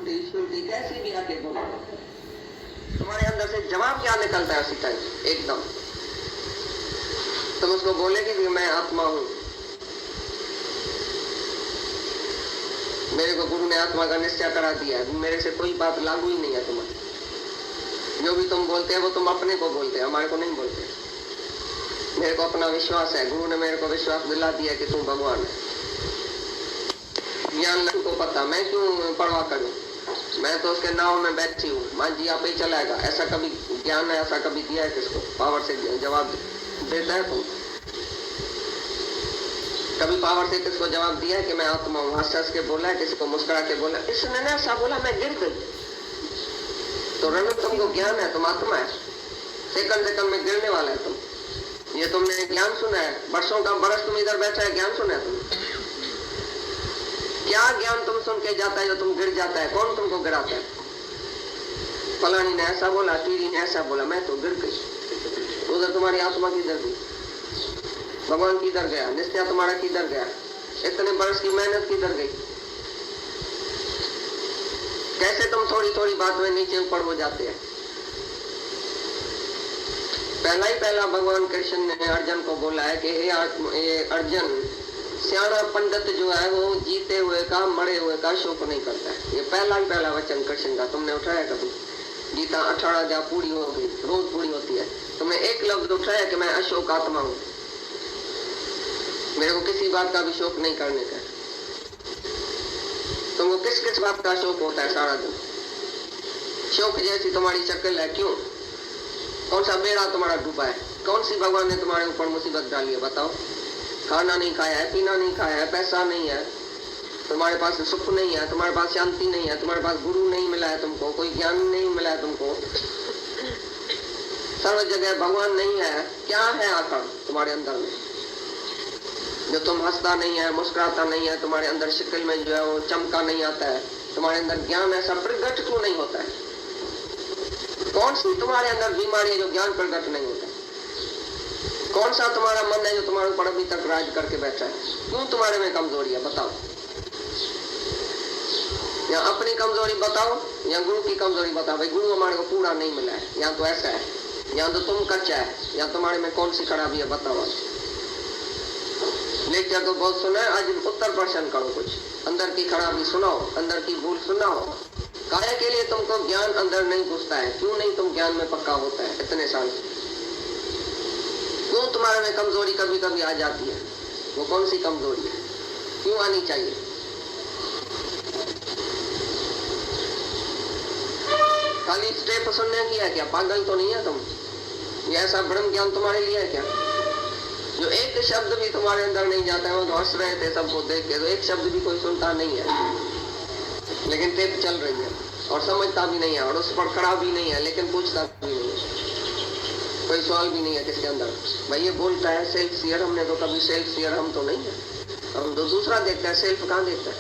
उल्टी सुलटी कैसी भी आके बोलो, तुम्हारे अंदर से जवाब क्या निकलता है उसी टाइम एकदम। तुम उसको बोलेगी कि मैं आत्मा हूं, मेरे को गुरु ने आत्मा का निश्चय करा दिया है, मेरे से कोई बात लागू ही नहीं है तुम्हारी। जो भी तुम बोलते हैं वो तुम अपने को बोलते हैं, हमारे को नहीं बोलते। मेरे को अपना विश्वास है, गुरु ने मेरे को विश्वास दिला दिया कि तुम भगवान है। ज्ञान नहीं को पता, मैं क्यों परवाह करूं, मैं तो उसके नाव में बैठी हूँ, मान जी आप ही चलाएगा। ऐसा कभी ज्ञान है, ऐसा कभी दिया है किसको? पावर से जवाब देता है तुम? कभी पावर से किसको जवाब दिया है कि मैं आत्मा हूँ? हंस हंस के बोला है, किसी को मुस्कुरा के बोला? इसने ना ऐसा बोला, मैं गिर गई। तो रण तुमको ज्ञान है, तुम आत्मा है, सेकंड सेकंड में गिरने वाला है तुम। ये तुमने ज्ञान सुना है, वर्षों का बरस तुम इधर बैठा है, ज्ञान सुना है तुम? क्या ज्ञान तुम सुन के जाता है जो तुम गिर जाता है? कौन तुमको गिराता है? फलानी ने ऐसा बोला, टीरी ने ऐसा बोला, मैं तो गिर गई। उधर तुम्हारी आत्मा किधर गई? भगवान किधर गया? निश्चय तुम्हारा किधर गया? इतने बरस की मेहनत किधर गई? कैसे तुम थोड़ी थोड़ी बात में नीचे ऊपर हो जाते हैं? पहला भगवान कृष्ण ने अर्जुन को बोला है कि ये अर्जुन, सियाना पंडित जो है वो जीते हुए का मरे हुए का शोक नहीं करता है। ये पहला वचन कृष्ण का तुमने उठाया कभी? गीता 18 अध्याय पूरी हो गई, रोज पूरी होती है, तुमने एक लफ्ज उठाया कि मैं अशोक आत्मा हूं, मेरे को किसी बात का भी शोक नहीं करने का। तुमको किस किस बात का शोक होता है सारा दिन? शोक जैसी तुम्हारी शक्ल है, क्यों? कौन सा बेड़ा तुम्हारा डूबा है? कौन सी भगवान ने तुम्हारे ऊपर मुसीबत डाली है? बताओ। खाना नहीं खाया है, पीना नहीं खाया है, पैसा नहीं है, तुम्हारे पास सुख नहीं है, तुम्हारे पास शांति नहीं है, तुम्हारे पास गुरु नहीं मिला है, तुमको कोई ज्ञान नहीं मिला है, तुमको सर्व जगह भगवान नहीं है। क्या है आखिर तुम्हारे अंदर में जो तुम हंसता नहीं है, मुस्कुराता नहीं है, तुम्हारे अंदर शक्ल में जो है वो चमका नहीं आता है, तुम्हारे अंदर ज्ञान ऐसा प्रकट क्यों नहीं होता है? कौन सी तुम्हारे अंदर बीमारी है जो ज्ञान प्रकट नहीं होता है? कौन सा तुम्हारा मन है जो तुम्हारे ऊपर अभी तक राज करके बैठा है? क्यों तुम्हारे में कमजोरी है? बताओ। या अपनी कमजोरी बताओ या गुरु की कमजोरी बताओ। भाई गुरु हमारे को पूरा नहीं मिला है, या तो ऐसा है, या तो तुम कच्चा है, या तुम्हारे में कौन सी खराबी है? बताओ। लेक्चर तो बहुत सुना है, आज उत्तर प्रश्न करो, कुछ अंदर की खराबी सुनाओ, अंदर की भूल सुनाओ। काहे के लिए तुमको ज्ञान अंदर नहीं घुसता है? क्यों नहीं तुम ज्ञान में पक्का होता है इतने साल? क्यों तुम्हारे में कमजोरी कभी कभी आ जाती है? वो कौन सी कमजोरी है? क्यों आनी चाहिए? खाली स्टेप सुनने की है क्या? पागल तो नहीं है तुम? ये ऐसा ब्रह्म ज्ञान तुम्हारे लिए है क्या? जो एक शब्द भी तुम्हारे अंदर नहीं जाता है, वो तो हंस रहे थे सबको देख के, तो एक शब्द भी कोई सुनता नहीं है, लेकिन टेप चल रही है और समझता भी नहीं है और उस पर खड़ा भी नहीं है, लेकिन पूछता भी नहीं है, कोई सवाल भी नहीं है किसके अंदर। भाई ये बोलता है सेल्फ शेयर, हमने तो कभी सेल्फ शेयर हम तो नहीं है, हम तो दूसरा देखता है, सेल्फ कहाँ देखता है?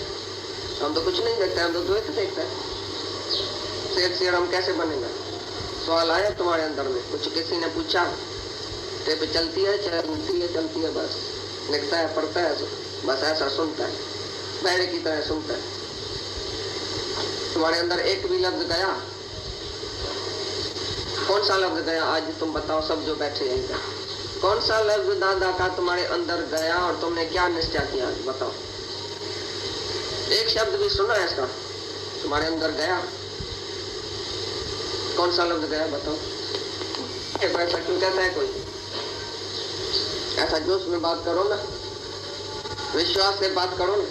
हम तो कुछ नहीं देखता है, हम तो द्वैत देखता है। सेल्फ शेयर हम कैसे बनेगा? सवाल आया तुम्हारे अंदर में, कुछ किसी ने पूछा, टेप चलती है चलती है, बस लिखता है पढ़ता है, बस ऐसा सुनता है, बैठे की तरह सुनता है। तुम्हारे अंदर एक भी लफ्ज गया? कौन सा लफ्ज गया? आज तुम बताओ, सब जो बैठे यहीं पर, कौन सा लफ्ज दादा का तुम्हारे अंदर गया और तुमने क्या निश्चय किया? आज बताओ। एक शब्द भी सुना है इसका तुम्हारे अंदर गया? कौन सा लफ्ज गया? बताओ। ऐसा क्यों कहता है कोई? ऐसा जोश में बात करो ना, विश्वास से बात करो ना।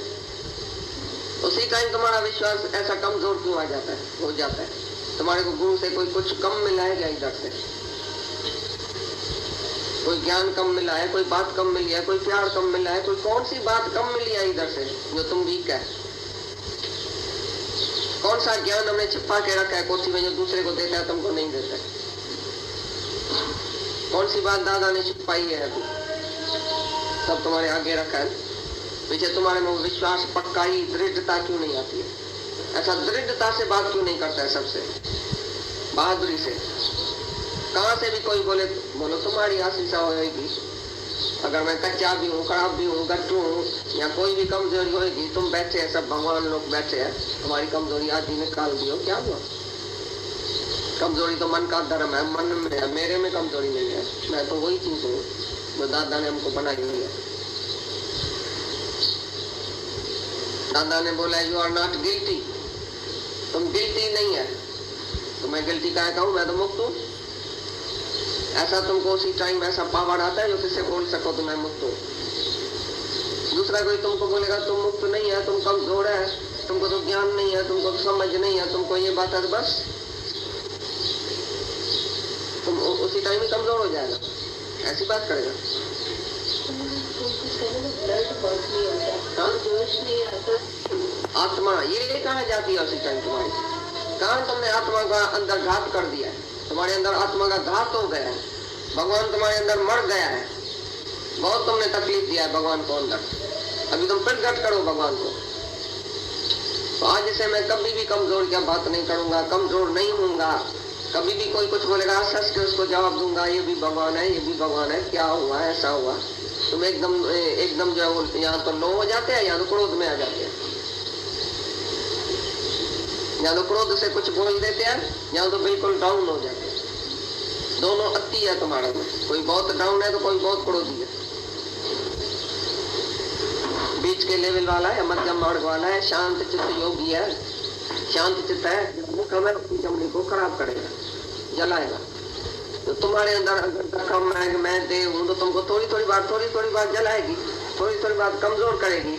उसी टाइम तुम्हारा विश्वास ऐसा कमजोर क्यों आ जाता है, हो जाता है? तुम्हारे को गुरु से कोई कुछ कम मिला है क्या? इधर से कोई ज्ञान कम मिला है, कोई बात कम मिली है, कोई प्यार कम मिला है, कोई कौन सी बात कम मिली है इधर से जो तुम वीक है? कौन सा ज्ञान हमने छिपा के रखा है कोठी में जो दूसरे को देता है तुमको नहीं देता है? कौन सी बात दादा ने छिपाई है अभी? सब तुम्हारे आगे रखा है, पीछे तुम्हारे में विश्वास पक्का ही दृढ़ता क्यों नहीं आती है? ऐसा दृढ़ता से बात क्यों नहीं करता है? सबसे बहादुरी से। कहां से भी कोई बोले, बोलो तुम्हारी आशीष होगी, अगर मैं कच्चा भी हूँ, खराब भी हूँ, गट्टू हूँ, या कोई भी कमजोरी होगी, तुम बैठे हैं, सब भगवान लोग बैठे हैं, तुम्हारी कमजोरी आज ही निकाल दियो, क्या हुआ? कमजोरी तो मन का धर्म है, मन में है, मेरे में कमजोरी नहीं है। मैं तो वही चीज हूँ जो दादा ने हमको बनाई हुई है। दादा ने बोला यू आर नॉट गिल्टी, तुम गिल्टी नहीं है। तो मैं गिल्टी काहे कहूँ, मैं तो मुक्त हूँ। ऐसा तुमको उसी टाइम ऐसा पावर आता है जो किससे बोल सको तो मैं मुक्त हूँ। दूसरा कोई तुमको बोलेगा तुम मुक्त नहीं है, तुम कमजोर है, तुमको तो ज्ञान नहीं है, तुमको तो समझ नहीं है, तुमको ये बात है, बस तुम उसी टाइम ही कमजोर हो जाएगा। ऐसी बात करेगा। आत्मा ये कहाँ जाती है उसी टाइम तुम्हारी? कहाँ तुमने आत्मा का अंदर घात कर दिया है? तुम्हारे अंदर आत्मा का घात हो गया है, भगवान तुम्हारे अंदर मर गया है। बहुत तुमने तकलीफ दिया है भगवान को अंदर, अभी तुम फिर घट करो भगवान को। तो आज से मैं कभी भी कमजोर क्या बात नहीं करूंगा, कमजोर नहीं हूँगा। कभी भी कोई कुछ बोलेगा हंस के उसको जवाब दूंगा, ये भी भगवान है, ये भी भगवान है, क्या हुआ, ऐसा हुआ। तुम एकदम जो है यहाँ तो लो हो जाते हैं, यहाँ तो क्रोध में आ जाते हैं। यहाँ तो क्रोध से कुछ बोल देते हैं, यहाँ तो बिल्कुल डाउन हो जाते हैं। दोनों अति है तुम्हारा में, कोई बहुत डाउन है तो कोई बहुत क्रोधी है। बीच के लेवल वाला है, मध्यम मार्ग वाला है, शांत चित्त योगी है। शांत चित्त है, मुख में अपनी चमड़ी को खराब करेगा, जलाएगा। तो तुम्हारे अंदर अगर दखम है, मैं दे हूँ, तो तुमको थोड़ी थोड़ी बात जलाएगी, थोड़ी बात कमजोर करेगी,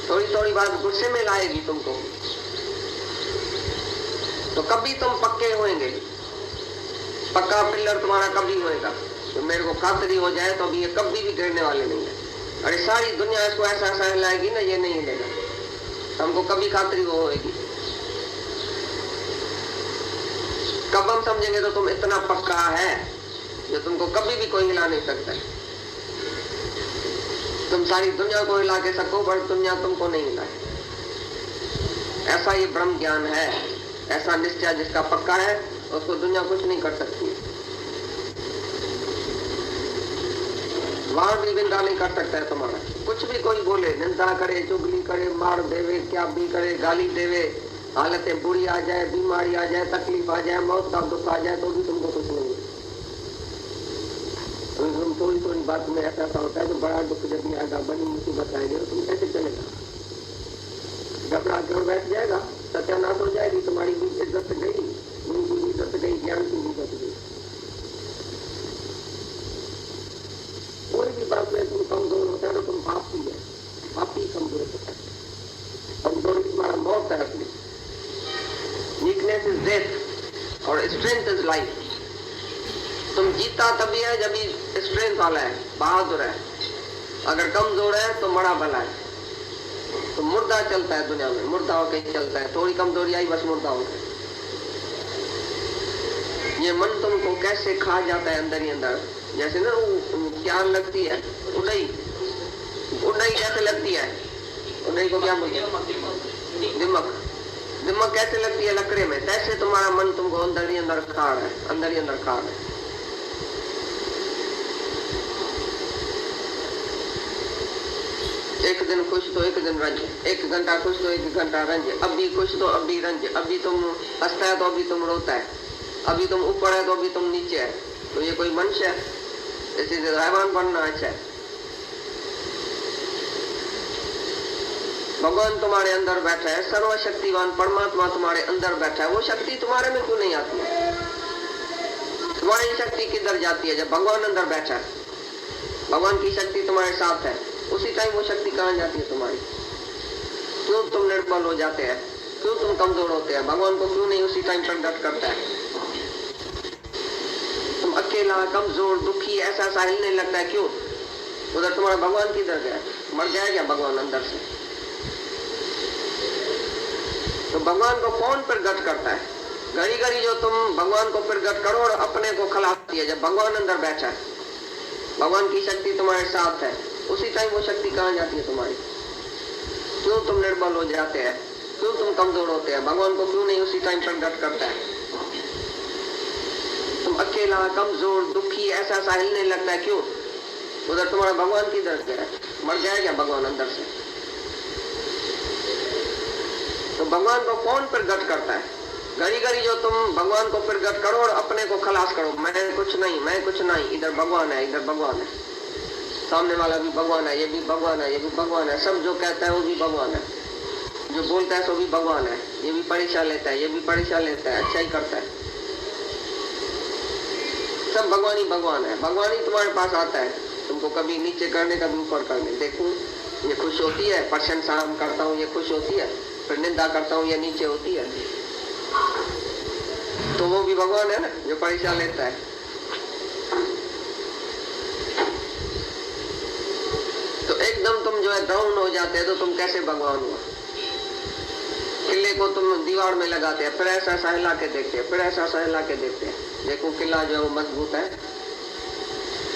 थोड़ी बात गुस्से में लाएगी तुमको। तो कभी तुम पक्के होंगे, पक्का पिलर तुम्हारा कभी होएगा। तो मेरे को खातरी हो जाए तो अभी ये कभी भी गिरने वाले नहीं है। अरे सारी दुनिया इसको ऐसा हिलाएगी ना, ये नहीं हिलेगा। हमको कभी खातरी वो होएगी। कब हम समझेंगे तो तुम इतना पक्का है जो तुमको कभी भी कोई हिला नहीं सकता। तुम सारी दुनिया को हिला के सको, पर दुनिया तुमको नहीं हिलाए। ऐसा ये ब्रह्म ज्ञान है, ऐसा निश्चय जिसका पक्का है, उसको दुनिया कुछ नहीं कर सकती। वार भी बिंदा नहीं कर सकता है तुम्हारा। कुछ भी कोई बोले, निंदा करे, चुगली करे, मार देवे, क्या भी करे, गाली देवे, हालतें बुरी आ जाए, बीमारी आ जाए, तकलीफ आ जाए, मौत का दुख आ जाए, तो भी तुमको कुछ नहीं है। तुम थोड़ी बात में ऐसा होता है, तो बड़ा दुख जब नहीं आएगा, बड़ी मुसीबत आएगी, तो तुम कैसे चलेगा? घबरा कर बैठ जाएगा, सत्यानाश हो जाएगी, तुम्हारी भी इज्जत गई, उनकी भी इज्जत गई, ज्ञान की भी इज्जत गई। कोई भी बात में तुम कमजोर होता है तो तुम पापी है, पापी कमजोर होता है। कमजोरी तुम्हारा मौत है अपनी। वीकनेस इज डेथ और स्ट्रेंथ इज लाइफ। तुम जीता तभी है जब स्ट्रेंथ वाला है, बहादुर है। अगर कमजोर है तो मरा भला है। तो मुर्दा चलता है दुनिया में, मुर्दा होकर चलता है। थोड़ी कमजोरी आई बस मुर्दा हो गया। ये मन तुमको कैसे खा जाता है अंदर ही अंदर, जैसे ना क्या लगती है उड़ई कैसे लगती है, उड़ई को क्या बोलते हैं, दिमक कैसे लगती है लकड़े में, तैसे तुम्हारा मन तुमको अंदर ही अंदर खा रहा है, अंदर ही अंदर खा रहा है। एक दिन खुश तो एक दिन रंज, एक घंटा खुश तो एक घंटा रंज, अभी खुश तो अभी रंज, अभी तुम हंसता है तो अभी तुम रोता है, अभी तुम ऊपर है तो अभी तुम नीचे है। तो ये कोई मनुष्य है? इसी से हैवान बनना अच्छा है। भगवान तुम्हारे अंदर बैठा है, सर्वशक्तिवान परमात्मा तुम्हारे अंदर बैठा है। वो शक्ति तुम्हारे में क्यों नहीं आती है? तुम्हारी शक्ति किधर जाती है? जब भगवान अंदर बैठा है, भगवान की शक्ति तुम्हारे साथ है, उसी टाइम वो शक्ति कहाँ जाती है तुम्हारी? क्यों तुम निर्बल हो जाते हैं? क्यों तुम कमजोर होते हैं? भगवान को क्यों नहीं उसी टाइम प्रकट करता है? तुम अकेला, कमजोर, दुखी, ऐसा हिलने लगता है, क्यों? उधर तुम्हारा भगवान किधर गया? मर गया क्या भगवान अंदर से? तो भगवान को कौन प्रकट करता है? घड़ी घड़ी जो तुम भगवान को प्रकट करो और अपने को खिलाती है। जब भगवान अंदर बैठा है, भगवान की शक्ति तुम्हारे साथ है, उसी टाइम वो शक्ति कहाँ जाती है तुम्हारी? क्यों तुम निर्बल हो जाते हैं? क्यों तुम कमजोर होते हैं? भगवान को क्यों नहीं उसी टाइम प्रकट करता है? तुम अकेला, कमजोर, दुखी, ऐसा हिलने लगता है, क्यों? उधर तुम्हारा भगवान किधर गया? मर गया क्या भगवान अंदर से? तो भगवान को कौन प्रगट करता है? घड़ी घड़ी जो तुम भगवान को प्रगट करो और अपने को खलास करो, मैं कुछ नहीं, मैं कुछ नहीं, इधर भगवान है, इधर भगवान है, सामने वाला भी भगवान है, ये भी भगवान है, ये भी भगवान है, सब जो कहता है वो भी भगवान है, जो बोलता है सो भी भगवान है, ये भी परीक्षा लेता है, ये भी परीक्षा लेता है, अच्छा ही करता है, सब भगवान ही भगवान है। भगवान ही तुम्हारे पास आता है तुमको कभी नीचे करने कभी ऊपर करने। देखो ये खुश होती है, प्रशंसा करता हूँ ये खुश होती है, फिर निंदा करता हूँ ये नीचे होती है, तो वो भी भगवान है ना जो परीक्षा लेता है। तो एकदम तुम जो है डाउन हो जाते हैं तो तुम कैसे भगवान हुआ? किले को तुम दीवार में लगाते हैं, फिर ऐसा सा हिला के देखते हैं, फिर ऐसा सा हिला के देखते हैं, देखो किला जो है वो मजबूत है,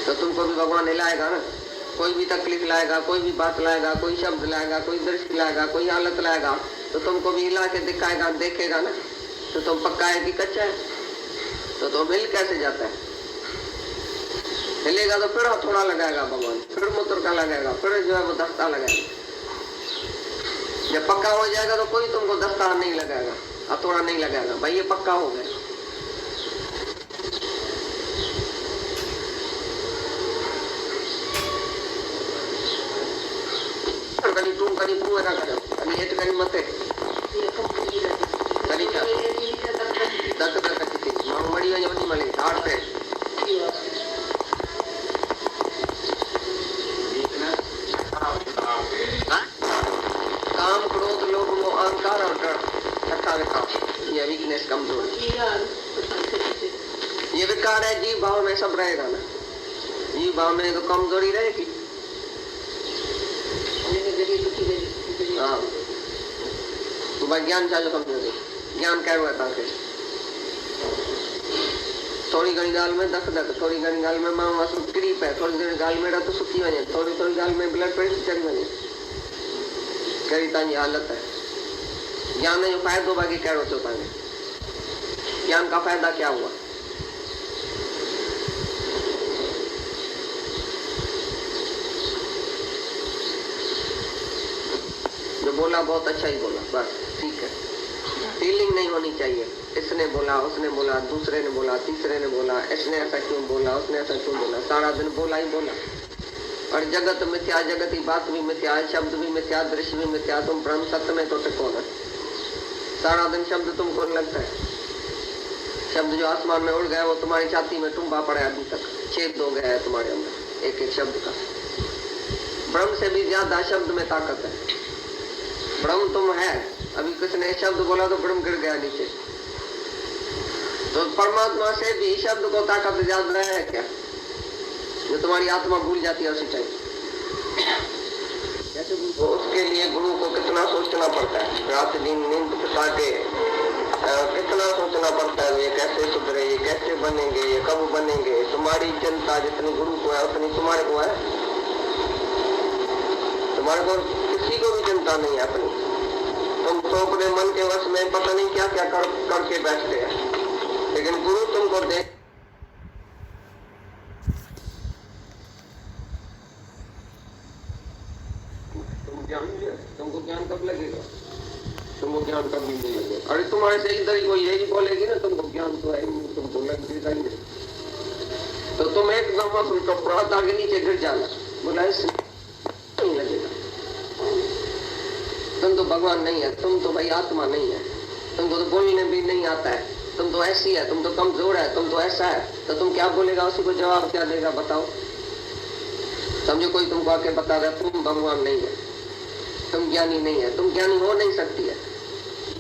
तो तुमको भी भगवान हिलाएगा ना। कोई भी तकलीफ लाएगा, कोई भी बात लाएगा, कोई शब्द लाएगा, कोई दृश्य लाएगा, कोई हालत लाएगा, तो तुमको भी हिला के दिखाएगा, देखेगा ना, तो तुम पक्का है कि कच्चा है? तो तुम हिल कैसे जाता है? हिलेगा तो फिर हथौड़ा लगाएगा भगवान, फिर मुतरका लगाएगा, फिर जो है वो दस्ता लगाएगा। जब पक्का हो जाएगा तो कोई तुमको दस्ता नहीं लगाएगा, हथौड़ा नहीं लगाएगा, भाई ये पक्का हो गया। काम, क्रोध, लोभ, मोह, अहंकार और डर, छठा विकार, ये वीकनेस, कमजोरी, ये विकार है। जीव भाव में सब रहेगा ना, जीव भाव में तो कमजोरी रहेगी। हाँ, तो भाई ज्ञान चाहिए कमजोरी, ज्ञान क्या हुआ था? थोड़ी घड़ी गाल में दख दख, थोड़ी घड़ी गाल में माँ क्रीप है, थोड़ी घड़ी गाल में तो सुखी वजे, थोड़ी थोड़ी गाल में ब्लड प्रेशर चढ़ वजे, कहिड़ी तव्हांजी हालत है। ज्ञान जो फायदो बाक़ी कहिड़ो थियो तव्हांखे? ज्ञान का फायदा क्या हुआ? जो बोला बहुत अच्छा ही बोला, बस ठीक है। फीलिंग नहीं होनी चाहिए, इसने बोला, उसने बोला, दूसरे ने बोला, तीसरे ने बोला, इसने ऐसा क्यों बोला, उसने ऐसा क्यों बोला, सारा दिन बोला ही बोला। और जगत मिथ्या, जगत की बात भी मिथ्या है, शब्द भी मिथ्या, दृश्य भी मिथ्या, तुम ब्रह्म सत्य में तो टिको ना। सारा दिन शब्द तुमको लगता है, शब्द जो आसमान में उड़ गया वो तुम्हारी छाती में टुंबा पड़ा है, अभी तक छेद हो गया है तुम्हारे अंदर एक एक शब्द का। ब्रह्म से भी ज्यादा शब्द में ताकत है, ब्रह्म तुम है। अभी किसने शब्द बोला तो ब्रह्म गिर गया नीचे, तो परमात्मा से भी शब्द को ताकत ज्यादा है क्या? जो तुम्हारी आत्मा भूल जाती है उसी टाइम। तो उसके लिए गुरु को कितना सोचना पड़ता है, रात दिन नींद पिता के कितना सोचना पड़ता है, ये कैसे सुधरे, ये कैसे बनेंगे, ये कब बनेंगे। तुम्हारी चिंता जितनी गुरु को है उतनी तुम्हारे को है। तुम्हारे को किसी को भी चिंता नहीं है अपनी, तुम तो अपने मन के वश में पता नहीं क्या क्या करके बैठते हैं, लेकिन गुरु तुमको देख। तुमको ज्ञान कब लगेगा? तुमको ज्ञान कब नहीं लगेगा? अरे तुम्हारे से इधर ही कोई यही बोलेगी ना तुमको ज्ञान तो है, तुमको लगेगा ही नहीं, तो तुम एकदम उनका प्रात आगे नीचे गिर जाना, बोला इससे नहीं लगेगा। तुम तो भगवान नहीं है, तुम तो भाई आत्मा नहीं है, तुमको तो बोलने भी नहीं आता है, तुम तो ऐसी है, तुम तो कमजोर है, तुम तो ऐसा है, तो तुम क्या बोलेगा? उसी को जवाब क्या देगा बताओ? समझो कोई तुमको आके बता रहा तुम भगवान नहीं है, तुम ज्ञानी नहीं है, तुम ज्ञानी हो नहीं सकती है,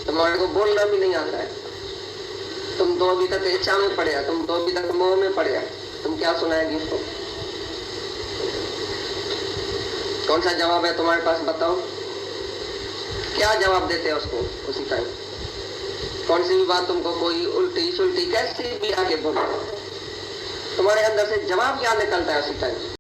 तुम्हारे को बोलना भी नहीं आता है, तुम तो अभी तक इच्छा में पड़े, तुम तो अभी तक मोह में पड़े, तुम क्या सुनाएगी उसको? कौन सा जवाब है तुम्हारे पास बताओ? क्या जवाब देते हैं उसको उसी टाइम? कौन सी भी बात तुमको कोई उल्टी सुल्टी कैसी भी आके बोलो, तुम्हारे अंदर से जवाब क्या निकलता है उसी टाइम?